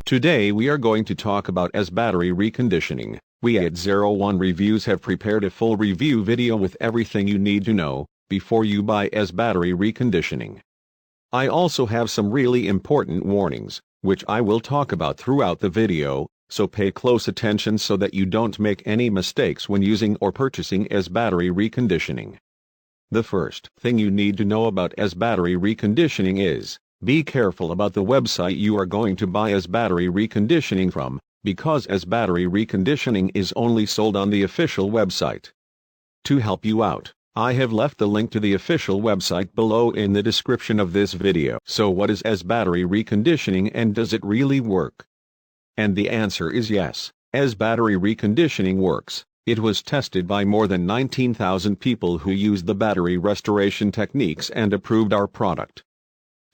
Today we are going to talk about EZ Battery Reconditioning. We at 01 Reviews have prepared a full review video with everything you need to know before you buy EZ Battery Reconditioning. I also have some really important warnings, which I will talk about throughout the video, so pay close attention so that you don't make any mistakes when using or purchasing EZ Battery Reconditioning. The first thing you need to know about EZ Battery Reconditioning is, be careful about the website you are going to buy EZ Battery Reconditioning from, because EZ Battery Reconditioning is only sold on the official website. To help you out, I have left the link to the official website below in the description of this video. So what is EZ Battery Reconditioning and does it really work? And the answer is yes, EZ Battery Reconditioning works. It was tested by more than 19,000 people who used the battery restoration techniques and approved our product.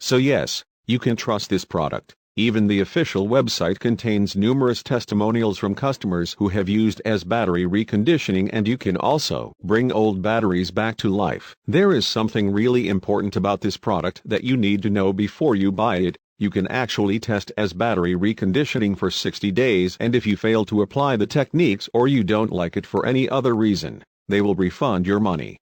So yes, you can trust this product. Even the official website contains numerous testimonials from customers who have used EZ Battery Reconditioning, and you can also bring old batteries back to life. There is something really important about this product that you need to know before you buy it. You can actually test EZ Battery Reconditioning for 60 days, and if you fail to apply the techniques or you don't like it for any other reason, they will refund your money.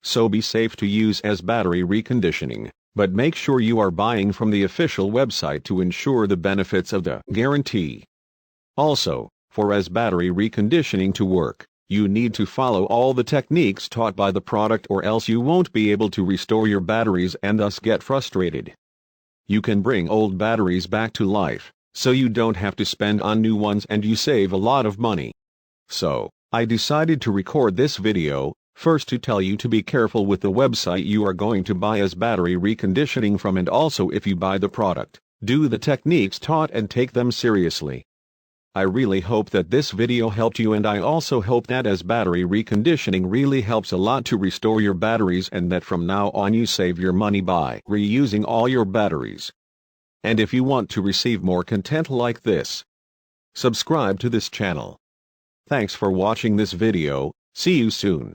So be safe to use EZ Battery Reconditioning, but make sure you are buying from the official website to ensure the benefits of the guarantee. Also, for EZ Battery Reconditioning to work, you need to follow all the techniques taught by the product, or else you won't be able to restore your batteries and thus get frustrated. You can bring old batteries back to life, so you don't have to spend on new ones and you save a lot of money. So, I decided to record this video, first to tell you to be careful with the website you are going to buy EZ Battery Reconditioning from, and also if you buy the product, do the techniques taught and take them seriously. I really hope that this video helped you, and I also hope that EZ Battery Reconditioning really helps a lot to restore your batteries, and that from now on you save your money by reusing all your batteries. And if you want to receive more content like this, subscribe to this channel. Thanks for watching this video. See you soon.